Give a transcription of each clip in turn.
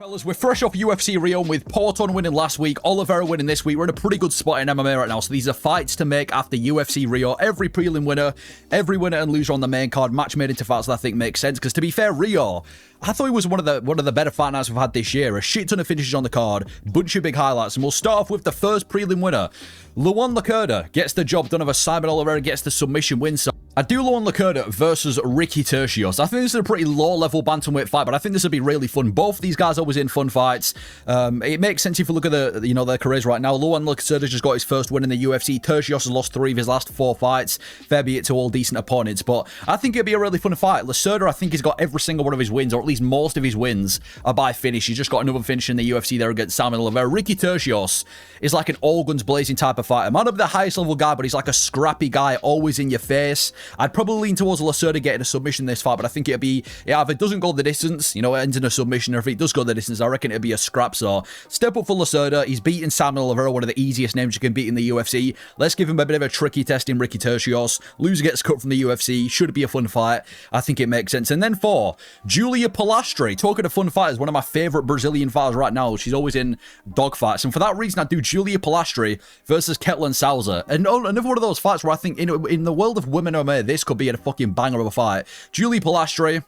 Fellas, we're fresh off UFC Rio with Porton winning last week, Oliveira winning this week. We're in a pretty good spot in MMA right now, so these are fights to make after UFC Rio. Every prelim winner, every winner and loser on the main card, match made into fights that I think makes sense. Because to be fair, Rio, I thought it was one of the better fight nights we've had this year. A shit ton of finishes on the card, bunch of big highlights, and we'll start off with the first prelim winner. Luan Lacerda gets the job done over Simon Oliveira, gets the submission win. So I do Luan Lacerda versus Ricky Tercios. I think this is a pretty low-level bantamweight fight, but I think this would be really fun. Both these guys are always in fun fights. It makes sense if you look at their careers right now. Luan Lacerda just got his first win in the UFC. Tercios has lost 3 of his last 4 fights. Fair be it to all decent opponents, but I think it'd be a really fun fight. Lacerda, I think, has got every single one of his wins, or at least most of his wins, are by finish. He's just got another finish in the UFC there against Simon Oliveira. Ricky Tercios is like an all-guns blazing type of fighter. Might not be the highest level guy, but he's like a scrappy guy, always in your face. I'd probably lean towards Lacerda getting a submission in this fight, but I think it'd be, yeah, if it doesn't go the distance, it ends in a submission, or if it does go the distance, I reckon it'd be a scrap. So step up for Lacerda. He's beaten Simon Oliveira, one of the easiest names you can beat in the UFC. Let's give him a bit of a tricky test in Ricky Tercios. Loser gets cut from the UFC. Should be a fun fight. I think it makes sense. And then for Julia Pilastri, talking to fun fighters, one of my favorite Brazilian fighters right now. She's always in dogfights, and for that reason, I do Julia Pilastri versus Ketlin Salza. And another one of those fights where I think in the world of women MMA, this could be a fucking banger of a fight. Julia Pilastri,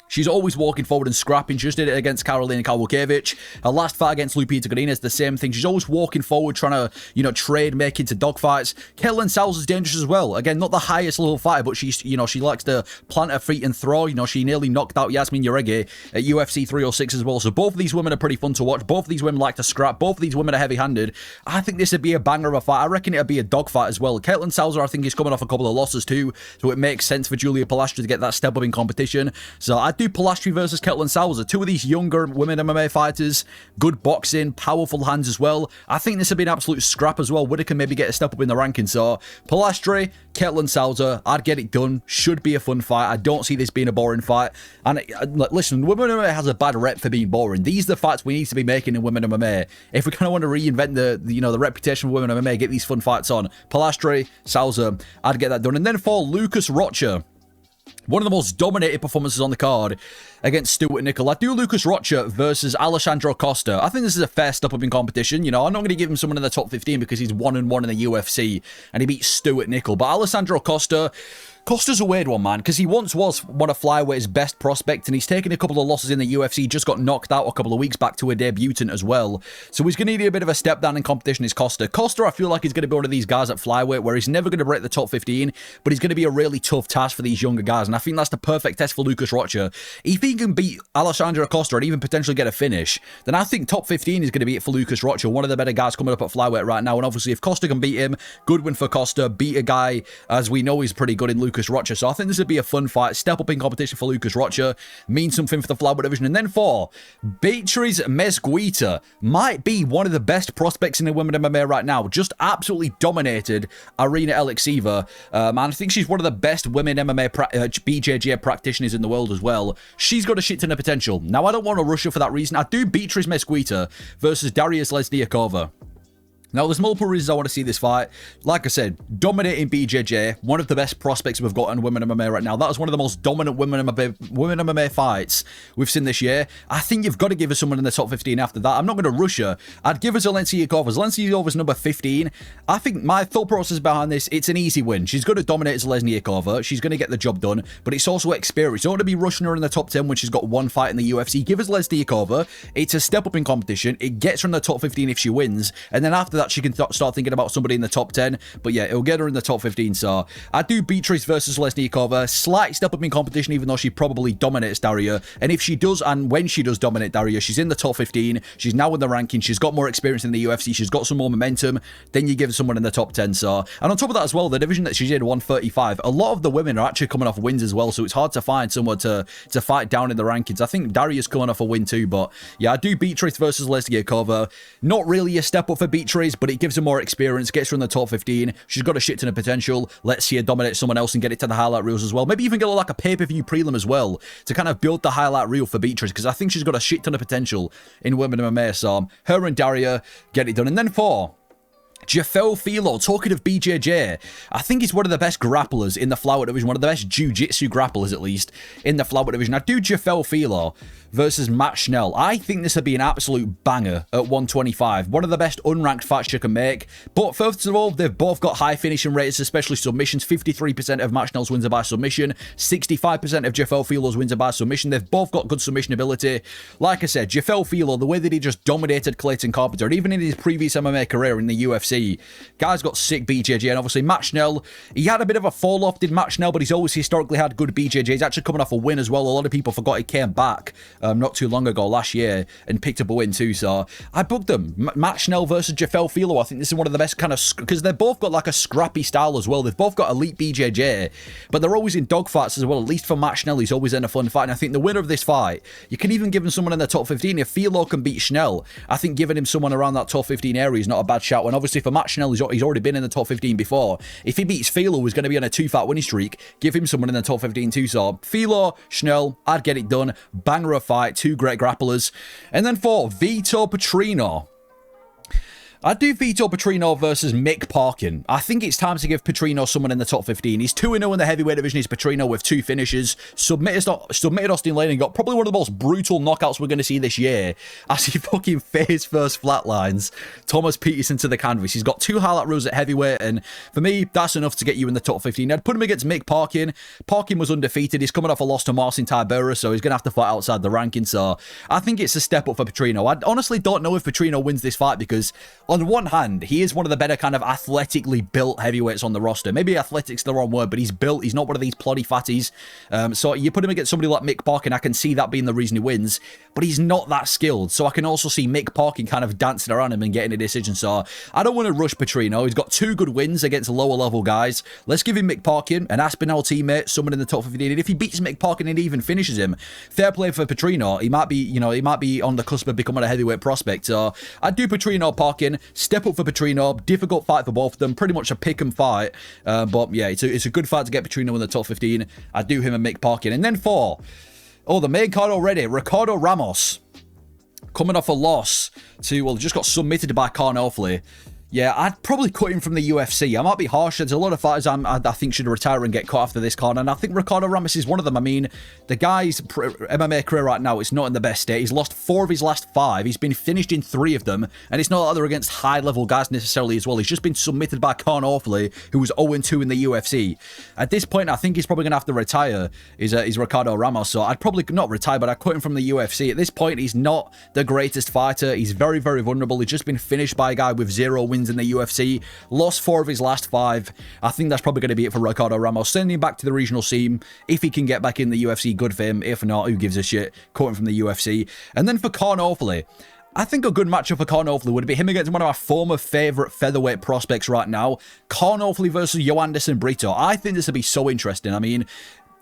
she's always walking forward and scrapping. Just did it against Karolina Kowalkiewicz. Her last fight against Lupita Godinez, the same thing. She's always walking forward, trying to, trade, make into dogfights. Ketlin Salza's dangerous as well. Again, not the highest level fighter, but she's, she likes to plant her feet and throw. She nearly knocked out Yasmin Jauregui at UFC 306 as well. So both of these women are pretty fun to watch. Both of these women like to scrap. Both of these women are heavy-handed. I think this would be a banger of a fight. I reckon it'd be a dogfight as well. Ketlin Salza, I think, is coming off a couple of losses too, so it makes sense for Julia Pilastri to get that step up in competition. So I do Pilastri versus Ketlin Salza. Two of these younger women MMA fighters, good boxing, powerful hands as well. I think this would be an absolute scrap as well. Winner can maybe get a step up in the rankings. So Pilastri, Ketlin Salza, I'd get it done. Should be a fun fight. I don't see this being a boring fight. And listen, women MMA has a bad rep for being boring. These are the fights we need to be making in women MMA. If we kind of want to reinvent the reputation of women MMA, get these fun fights on. Pilastri, Salza, I'd get that done. And then for Lucas Rocha, one of the most dominated performances on the card against Stuart Nickel. I do Lucas Rocha versus Alessandro Costa. I think this is a fair step up in competition. I'm not going to give him someone in the top 15 because he's 1-1 in the UFC and he beats Stuart Nickel. But Alessandro Costa's a weird one, man, because he once was one of flyweigh's best prospects, and he's taken a couple of losses in the UFC, just got knocked out a couple of weeks back to a debutant as well. So he's going to need a bit of a step down in competition, is Costa. Costa, I feel like he's going to be one of these guys at flyweight where he's never going to break the top 15, but he's going to be a really tough task for these younger guys, and I think that's the perfect test for Lucas Rocha. If he can beat Alessandro Costa and even potentially get a finish, then I think top 15 is going to be it for Lucas Rocha, one of the better guys coming up at flyweight right now, and obviously if Costa can beat him, good win for Costa, beat a guy, as we know, he's pretty good in Lucas Rocha. So I think this would be a fun fight. Step up in competition for Lucas Rocha. Means something for the flyweight division. And then for Beatriz Mesquita, might be one of the best prospects in the women MMA right now. Just absolutely dominated Arena Alexieva. And I think she's one of the best women MMA BJJ practitioners in the world as well. She's got a shit ton of potential. Now, I don't want to rush her for that reason. I do Beatriz Mesquita versus Darius Lesniakova. Now, there's multiple reasons I want to see this fight. Like I said, dominating BJJ, one of the best prospects we've got in women MMA right now. That was one of the most dominant women MMA fights we've seen this year. I think you've got to give us someone in the top 15 after that. I'm not going to rush her. I'd give her Zelensiakova. Zelensiakova's number 15. I think my thought process behind this, it's an easy win. She's going to dominate Zelensiakova. She's going to get the job done, but it's also experience. You don't want to be rushing her in the top 10 when she's got one fight in the UFC. Give us Zelensiakova. It's a step up in competition. It gets her in the top 15 if she wins, and then after that, she can start thinking about somebody in the top 10. But yeah, it'll get her in the top 15. So I do Beatriz versus Lesniakova. Slight step up in competition, even though she probably dominates Daria. And if she does, and when she does dominate Daria, she's in the top 15. She's now in the ranking. She's got more experience in the UFC. She's got some more momentum. Then you give someone in the top 10. So, and on top of that as well, the division that she's in, 135, a lot of the women are actually coming off wins as well. So it's hard to find someone to fight down in the rankings. I think Daria's coming off a win too. But yeah, I do Beatriz versus Lesniakova. Not really a step up for Beatriz, but it gives her more experience, gets her in the top 15. She's got a shit ton of potential. Let's see her dominate someone else and get it to the highlight reels as well. Maybe even get like a pay-per-view prelim as well to kind of build the highlight reel for Beatriz, because I think she's got a shit ton of potential in women MMA. So her and Daria get it done. And then for Jafel Filo, talking of BJJ, I think he's one of the best grapplers in the flyweight division, one of the best jiu-jitsu grapplers, at least, in the flyweight division. I do Jafel Filo versus Matt Schnell. I think this would be an absolute banger at 125. One of the best unranked fights you can make. But first of all, they've both got high finishing rates, especially submissions. 53% of Matt Schnell's wins are by submission. 65% of Jafel Filo's wins are by submission. They've both got good submission ability. Like I said, Jafel Filo, the way that he just dominated Clayton Carpenter, and even in his previous MMA career in the UFC, guy's got sick BJJ. And obviously, Matt Schnell, he had a bit of a fall off, did Matt Schnell, but he's always historically had good BJJ. He's actually coming off a win as well. A lot of people forgot he came back not too long ago last year and picked up a win too. So I booked them. Matt Schnell versus Jafel Filo. I think this is one of the best kind of, because they've both got like a scrappy style as well. They've both got elite BJJ, but they're always in dogfights as well. At least for Matt Schnell, he's always in a fun fight. And I think the winner of this fight, you can even give him someone in the top 15. If Filo can beat Schnell, I think giving him someone around that top 15 area is not a bad shout. And obviously for Matt Schnell, he's already been in the top 15 before. If he beats Filo, who's going to be on a 2-fight winning streak, give him someone in the top 15 too. So Filo, Schnell, I'd get it done. Banger of fight, two great grapplers. And then for Vito Petrino, I'd do Vito Petrino versus Mick Parkin. I think it's time to give Petrino someone in the top 15. He's 2-0 in the heavyweight division. He's Petrino with 2 finishes. Submitted Austin Lane and got probably one of the most brutal knockouts we're going to see this year as he fucking face first flatlines Thomas Peterson to the canvas. He's got 2 highlight reels at heavyweight, and for me, that's enough to get you in the top 15. I'd put him against Mick Parkin. Parkin was undefeated. He's coming off a loss to Marcin Tybura, so he's going to have to fight outside the rankings. So I think it's a step up for Petrino. I honestly don't know if Petrino wins this fight because on one hand, he is one of the better kind of athletically built heavyweights on the roster. Maybe athletic's the wrong word, but he's built. He's not one of these ploddy fatties. So you put him against somebody like Mick Parkin, I can see that being the reason he wins, but he's not that skilled. So I can also see Mick Parkin kind of dancing around him and getting a decision. So I don't want to rush Petrino. He's got 2 good wins against lower level guys. Let's give him Mick Parkin, an Aspinall teammate, someone in the top 15. And if he beats Mick Parkin and even finishes him, fair play for Petrino. He might be on the cusp of becoming a heavyweight prospect. So I'd do Petrino, Parkin, step up for Petrino. Difficult fight for both of them. Pretty much a pick and fight. But yeah, it's a good fight to get Petrino in the top 15. I'd do him and Mick Parkin. And then for, the main card already, Ricardo Ramos. Coming off a loss to, well, just got submitted by Carnofley. Yeah, I'd probably cut him from the UFC. I might be harsh. There's a lot of fighters I think should retire and get cut after this card, and I think Ricardo Ramos is one of them. I mean, the guy's MMA career right now is not in the best state. He's lost 4 of his last 5. He's been finished in 3 of them, and it's not that they're against high-level guys necessarily as well. He's just been submitted by Carnofley, who was 0-2 in the UFC. At this point, I think he's probably going to have to retire, is Ricardo Ramos. So I'd probably not retire, but I'd cut him from the UFC. At this point, he's not the greatest fighter. He's very, very vulnerable. He's just been finished by a guy with 0 wins in the UFC, lost 4 of his last 5. I think that's probably going to be it for Ricardo Ramos. Send him back to the regional scene. If he can get back in the UFC, good for him. If not, who gives a shit? Cut him from the UFC. And then for Carnofley, I think a good matchup for Carnofley would be him against one of my former favourite featherweight prospects right now, Carnofley versus Joanderson Brito. I think this would be so interesting. I mean,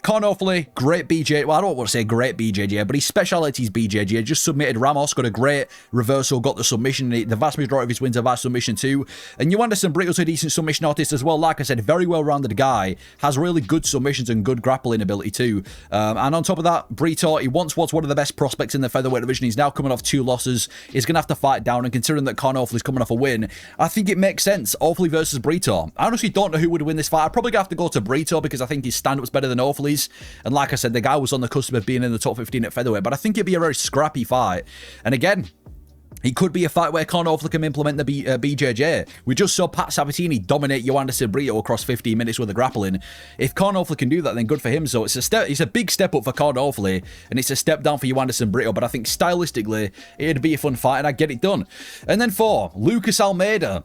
Carnofley, great BJJ. Well, I don't want to say great BJJ, but his speciality is BJJ. Just submitted Ramos, got a great reversal, got the submission. The vast majority of his wins are by submission too. And Joanderson Brito's a decent submission artist as well. Like I said, very well-rounded guy. Has really good submissions and good grappling ability too. And on top of that, Brito, he once was one of the best prospects in the featherweight division. He's now coming off 2 losses. He's going to have to fight down. And considering that Carnofley's coming off a win, I think it makes sense. Offaly versus Brito. I honestly don't know who would win this fight. I'd probably have to go to Brito because I think his stand-up's better than Offaly's. And like I said, the guy was on the cusp of being in the top 15 at featherweight, but I think it'd be a very scrappy fight. And again, it could be a fight where Carnofley can implement the BJJ. We just saw Pat Sabatini dominate Joanderson Brito across 15 minutes with the grappling. If Carnofley can do that, then good for him. So it's a big step up for Carnofley, and it's a step down for Joanderson Brito. But I think stylistically, it'd be a fun fight, and I'd get it done. And then for Lucas Almeida,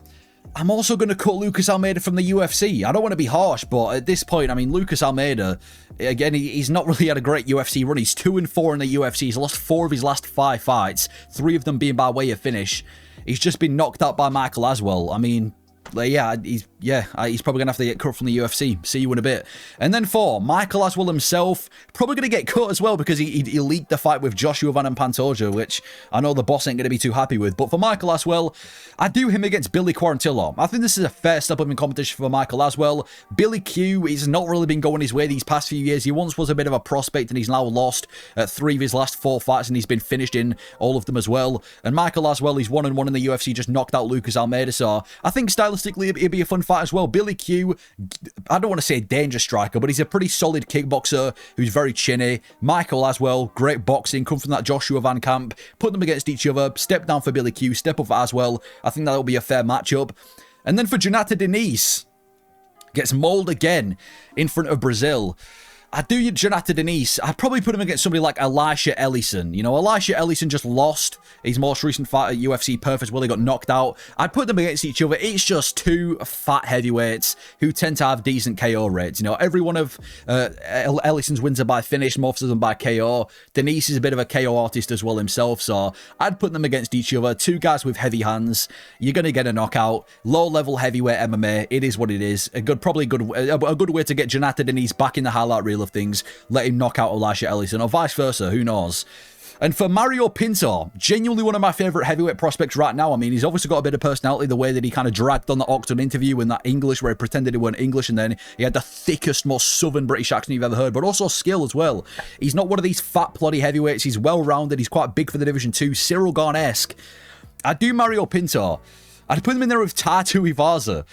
I'm also going to cut Lucas Almeida from the UFC. I don't want to be harsh, but at this point, I mean, Lucas Almeida, again, he's not really had a great UFC run. He's 2-4 in the UFC. He's lost 4 of his last 5 fights, 3 of them being by way of finish. He's just been knocked out by Michael Aswell. I mean, yeah, yeah, he's probably going to have to get cut from the UFC. See you in a bit. And then 4, Michael Aswell himself, probably going to get cut as well because he leaked the fight with Joshua Van and Pantoja, which I know the boss ain't going to be too happy with. But for Michael Aswell, I do him against Billy Quarantillo. I think this is a fair step up in competition for Michael Aswell. Billy Q, he's not really been going his way these past few years. He once was a bit of a prospect and he's now lost 3 of his last 4 fights and he's been finished in all of them as well. And Michael Aswell, he's 1-1 in the UFC, just knocked out Lucas Almeida. So I think stylistically it'd be a fun fight as well. Billy Q, I don't want to say a dangerous striker, but he's a pretty solid kickboxer who's very chinny. Michael Aswell, great boxing, come from that Joshua Van camp. Put them against each other, step down for Billy Q, step up for Aswell. I think that'll be a fair matchup. And then for Jonata Denise, gets mauled again in front of Brazil. I do Jonata Denise. I'd probably put him against somebody like Elisha Ellison. You know, Elisha Ellison just lost his most recent fight at UFC Perth as well. He got knocked out. I'd put them against each other. It's just 2 fat heavyweights who tend to have decent KO rates. You know, every one of Ellison's wins are by finish, most of them by KO. Denise is a bit of a KO artist as well himself, so I'd put them against each other. 2 guys with heavy hands. You're going to get a knockout. Low-level heavyweight MMA. It is what it is. A good way to get Jonata Denise back in the highlight reel of things, let him knock out Elisha Ellison, or vice versa, who knows. And for Mario Pinto, genuinely one of my favourite heavyweight prospects right now. I mean, he's obviously got a bit of personality, the way that he kind of dragged on the Octagon interview in that English where he pretended he weren't English, and then he had the thickest, most southern British accent you've ever heard, but also skill as well. He's not one of these fat, ploddy heavyweights. He's well-rounded. He's quite big for the Division 2. Cyril Garn-esque. I'd do Mario Pinto. I'd put him in there with Tatu Ivaza.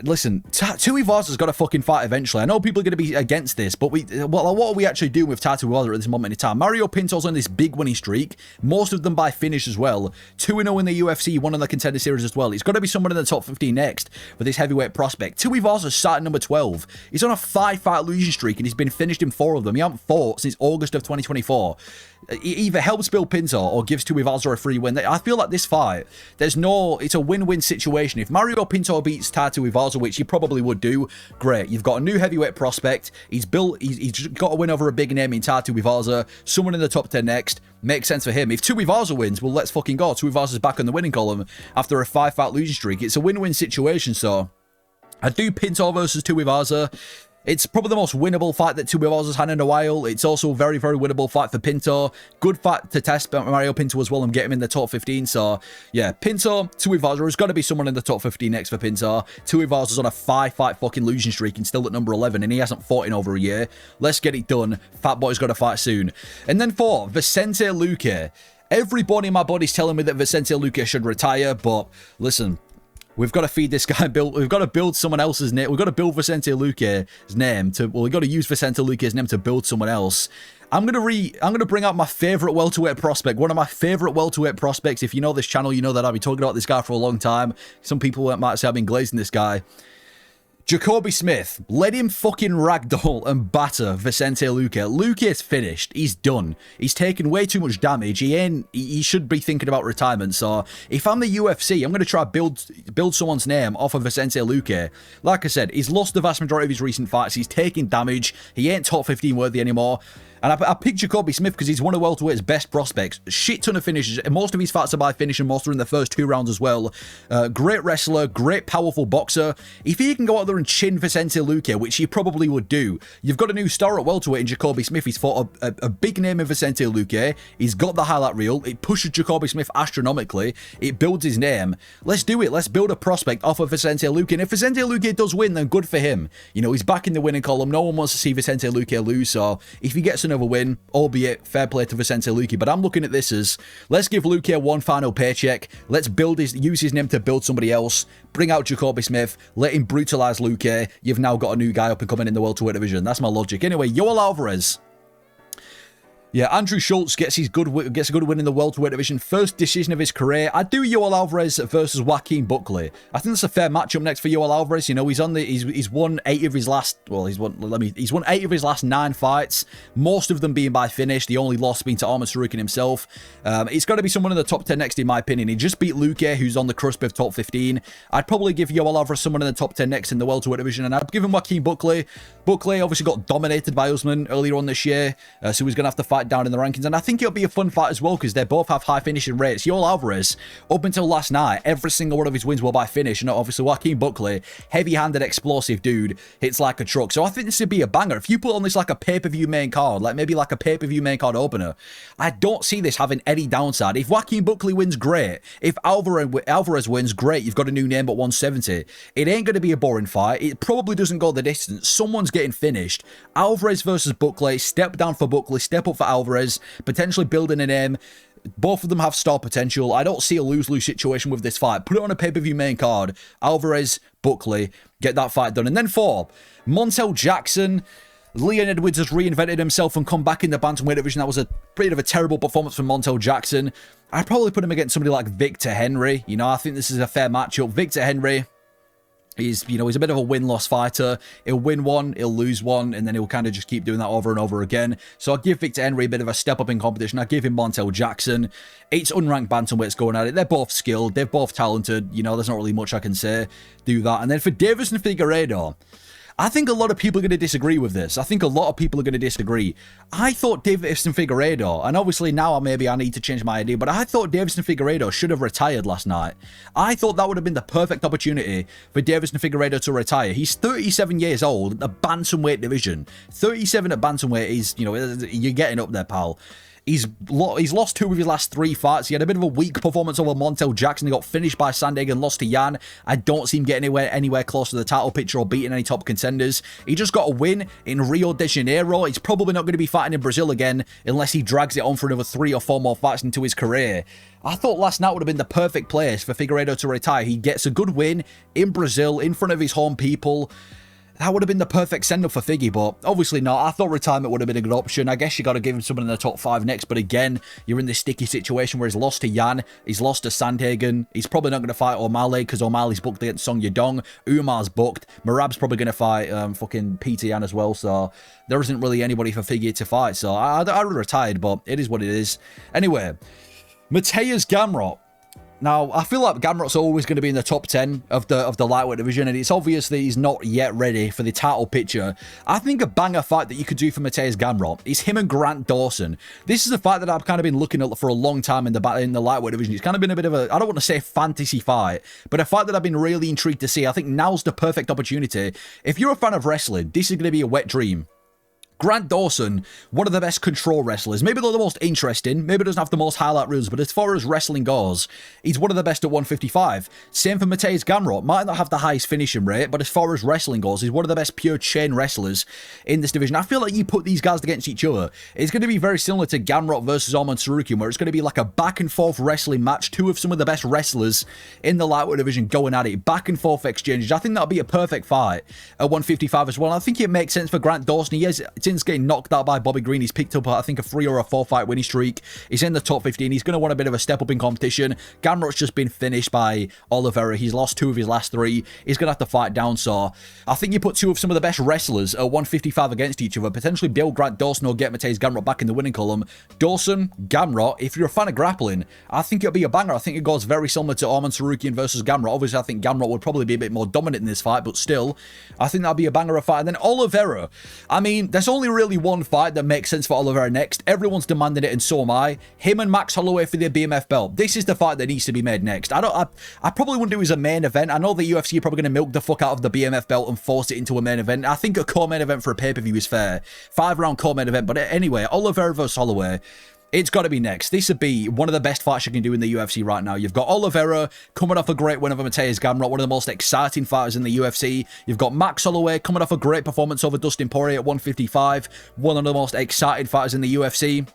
Listen, Tuivasa's got to fucking fight eventually. I know people are going to be against this, but what are we actually doing with Tatu Ivaza at this moment in time? Mario Pinto's on this big winning streak, most of them by finish as well. 2-0 in the UFC, 1 on the Contender Series as well. He's got to be someone in the top 15 next for this heavyweight prospect. Tuivasa's starting number 12. He's on a 5-fight losing streak and he's been finished in 4 of them. He hasn't fought since August of 2024. He either helps Bill Pinto or gives Tuivasa a free win. I feel like this fight, it's a win-win situation. If Mario Pinto beats Tatu Ivaza, which he probably would do, great. You've got a new heavyweight prospect. He's got a win over a big name in Tatu Ivaza. Someone in the top 10 next. Makes sense for him. If Tuivasa wins, well, let's fucking go. Tuivasa's back on the winning column after a 5-fight losing streak. It's a win-win situation, so I do Pinto versus Tuivasa. It's probably the most winnable fight that Tuivasa's had in a while. It's also a very, very winnable fight for Pinto. Good fight to test Mario Pinto as well and get him in the top 15. So, yeah, Pinto, Tuivasa, there's got to be someone in the top 15 next for Pinto. Tuivasa's on a 5-fight fucking losing streak and still at number 11, and he hasn't fought in over a year. Let's get it done. Fat Boy's got to fight soon. And then for Vicente Luque. Everybody in my body's telling me that Vicente Luque should retire, but listen, we've got to feed this guy. We've got to build someone else's name. We've got to build Vicente Luque's name we've got to use Vicente Luque's name to build someone else. I'm gonna bring out my favorite welterweight prospect. One of my favorite welterweight prospects. If you know this channel, you know that I've been talking about this guy for a long time. Some people might say I've been glazing this guy. Jacoby Smith, let him fucking ragdoll and batter Vicente Luque. Luque's finished. He's done. He's taken way too much damage. He should be thinking about retirement. So if I'm the UFC, I'm going to try build someone's name off of Vicente Luque. Like I said, he's lost the vast majority of his recent fights. He's taking damage. He ain't top 15 worthy anymore. And I picked Jacoby Smith because he's one of welterweight's best prospects. Shit ton of finishes. Most of his fights are by finish and most are in the first 2 rounds as well. Great wrestler, great powerful boxer. If he can go out there and chin Vicente Luque, which he probably would do, you've got a new star at welterweight in Jacoby Smith. He's fought a big name in Vicente Luque. He's got the highlight reel. It pushes Jacoby Smith astronomically. It builds his name. Let's do it. Let's build a prospect off of Vicente Luque. And if Vicente Luque does win, then good for him. You know, he's back in the winning column. No one wants to see Vicente Luque lose, so if he gets another win, albeit fair play to Vicente Luque, but I'm looking at this as, let's give Luque one final paycheck, let's use his name to build somebody else, bring out Jacoby Smith, let him brutalize Luque. You've now got a new guy up and coming in the welterweight division. That's my logic. Anyway, Yoel Alvarez. Yeah, Andrew Schultz gets a good win in the welterweight division. First decision of his career. I'd do Yoel Alvarez versus Joaquin Buckley. I think that's a fair matchup next for Yoel Alvarez. You know, he's won 8 of his last 9 fights. Most of them being by finish. The only loss being to Arman Tsarukyan himself. It's got to be someone in the top 10 next, in my opinion. He just beat Luque, who's on the cusp of top 15. I'd probably give Yoel Alvarez someone in the top 10 next in the welterweight division, and I'd give him Joaquin Buckley. Buckley obviously got dominated by Usman earlier on this year, so he's going to have to fight fight down in the rankings, and I think it'll be a fun fight as well because they both have high finishing rates. Yoel Alvarez, up until last night, every single one of his wins were by finish, and obviously Joaquin Buckley, heavy-handed, explosive dude, hits like a truck. So I think this would be a banger. If you put on this like a pay-per-view main card, like maybe like a pay-per-view main card opener, I don't see this having any downside. If Joaquin Buckley wins, great. If Alvarez wins, great. You've got a new name at 170. It ain't going to be a boring fight. It probably doesn't go the distance. Someone's getting finished. Alvarez versus Buckley. Step down for Buckley. Step up for Alvarez. Potentially building a name. Both of them have star potential. I don't see a lose-lose situation with this fight. Put it on a pay-per-view main card. Alvarez, Buckley. Get that fight done. And then 4, Montel Jackson. Leon Edwards has reinvented himself and come back in the bantamweight division. That was a bit of a terrible performance from Montel Jackson. I'd probably put him against somebody like Victor Henry. You know, I think this is a fair matchup. Victor Henry, he's a bit of a win-loss fighter. He'll win one, he'll lose one, and then he'll kind of just keep doing that over and over again. So I'll give Victor Henry a bit of a step up in competition. I'll give him Montel Jackson. 8 unranked bantamweights going at it. They're both skilled. They're both talented. You know, there's not really much I can say. Do that. And then for Davis and Figueiredo, I think a lot of people are going to disagree with this. I think a lot of people are going to disagree. I thought Deiveson Figueiredo, and obviously now maybe I need to change my idea, but I thought Deiveson Figueiredo should have retired last night. I thought that would have been the perfect opportunity for Deiveson Figueiredo to retire. He's 37 years old, the bantamweight division. 37 at bantamweight is, you know, you're getting up there, pal. He's lost 2 of his last 3 fights. He had a bit of a weak performance over Montel Jackson. He got finished by Sandhagen and lost to Yan. I don't see him getting anywhere close to the title picture or beating any top contenders. He just got a win in Rio de Janeiro. He's probably not going to be fighting in Brazil again unless he drags it on for another 3 or 4 more fights into his career. I thought last night would have been the perfect place for Figueiredo to retire. He gets a good win in Brazil in front of his home people. That would have been the perfect send-up for Figgy, but obviously not. I thought retirement would have been a good option. I guess you got to give him someone in the top 5 next, but again, you're in this sticky situation where he's lost to Yan, he's lost to Sandhagen, he's probably not going to fight O'Malley because O'Malley's booked against Song Yadong, Umar's booked, Merab's probably going to fight fucking Peter Yan as well, so there isn't really anybody for Figgy to fight, so I would have retired, but it is what it is. Anyway, Mateusz Gamrot. Now, I feel like Gamrot's always going to be in the top 10 of the lightweight division, and it's obvious that he's not yet ready for the title picture. I think a banger fight that you could do for Mateusz Gamrot is him and Grant Dawson. This is a fight that I've kind of been looking at for a long time in the lightweight division. It's kind of been a bit of a, I don't want to say fantasy fight, but a fight that I've been really intrigued to see. I think now's the perfect opportunity. If you're a fan of wrestling, this is going to be a wet dream. Grant Dawson, one of the best control wrestlers. Maybe not the most interesting. Maybe doesn't have the most highlight reels. But as far as wrestling goes, he's one of the best at 155. Same for Mateusz Gamrot. Might not have the highest finishing rate, but as far as wrestling goes, he's one of the best pure chain wrestlers in this division. I feel like you put these guys against each other, it's going to be very similar to Gamrot versus Arman Tsarukyan, where it's going to be like a back and forth wrestling match. 2 of some of the best wrestlers in the lightweight division going at it. Back and forth exchanges. I think that'll be a perfect fight at 155 as well. I think it makes sense for Grant Dawson. He is, since getting knocked out by Bobby Green, he's picked up, I think, a 3 or a 4 fight winning streak. He's in the top 15. He's going to want a bit of a step up in competition. Gamrot's just been finished by Oliveira. He's lost 2 of his last 3. He's going to have to fight down. So I think you put 2 of some of the best wrestlers at 155 against each other. Potentially build Grant Dawson or get Mateusz Gamrot back in the winning column. Dawson, Gamrot, if you're a fan of grappling, I think it'll be a banger. I think it goes very similar to Arman Tsarukyan versus Gamrot. Obviously, I think Gamrot would probably be a bit more dominant in this fight, but still, I think that'll be a banger of fight. And then Oliveira. I mean, there's only really one fight that makes sense for Oliveira next. Everyone's demanding it, and so am I. Him and Max Holloway for the BMF belt. This is the fight that needs to be made next. I probably wouldn't do it as a main event. I know the UFC are probably going to milk the fuck out of the BMF belt and force it into a main event. I think a co-main event for a pay-per-view is fair. 5-round co-main event. But anyway, Oliveira versus Holloway. It's got to be next. This would be one of the best fights you can do in the UFC right now. You've got Oliveira coming off a great win over Mateusz Gamrot, one of the most exciting fighters in the UFC. You've got Max Holloway coming off a great performance over Dustin Poirier at 155, one of the most exciting fighters in the UFC.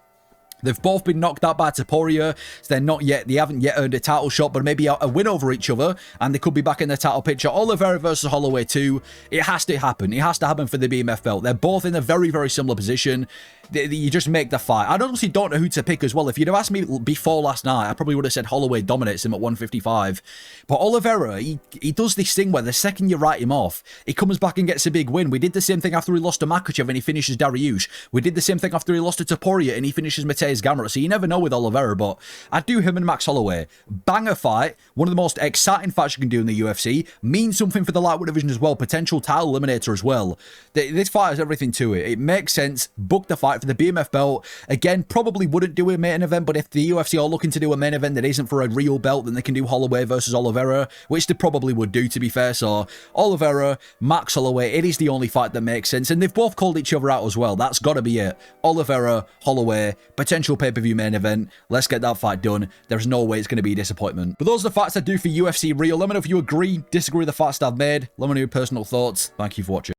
They've both been knocked out by Topuria, so they haven't yet earned a title shot, but maybe a win over each other, and they could be back in the title picture. Oliveira versus Holloway too. It has to happen. It has to happen for the BMF belt. They're both in a very, very similar position. You just make the fight. I honestly don't know who to pick as well. If you'd have asked me before last night, I probably would have said Holloway dominates him at 155. But Oliveira, he does this thing where the second you write him off, he comes back and gets a big win. We did the same thing after he lost to Makhachev and he finishes Dariush. We did the same thing after he lost to Topuria and he finishes Mateusz Gamrot. So you never know with Oliveira, but I do him and Max Holloway. Banger fight. One of the most exciting fights you can do in the UFC. Means something for the lightweight division as well. Potential title eliminator as well. This fight has everything to it. It makes sense. Book the fight fight for the BMF belt. Again, probably wouldn't do a main event, but if the UFC are looking to do a main event that isn't for a real belt, then they can do Holloway versus Oliveira, which they probably would do, to be fair. So Oliveira, Max Holloway, it is the only fight that makes sense, and they've both called each other out as well. That's got to be it. Oliveira, Holloway, potential pay-per-view main event. Let's get that fight done. There's no way it's going to be a disappointment. But those are the fights I do for UFC Rio. Let me know if you agree, disagree with the fights that I've made. Let me know your personal thoughts. Thank you for watching.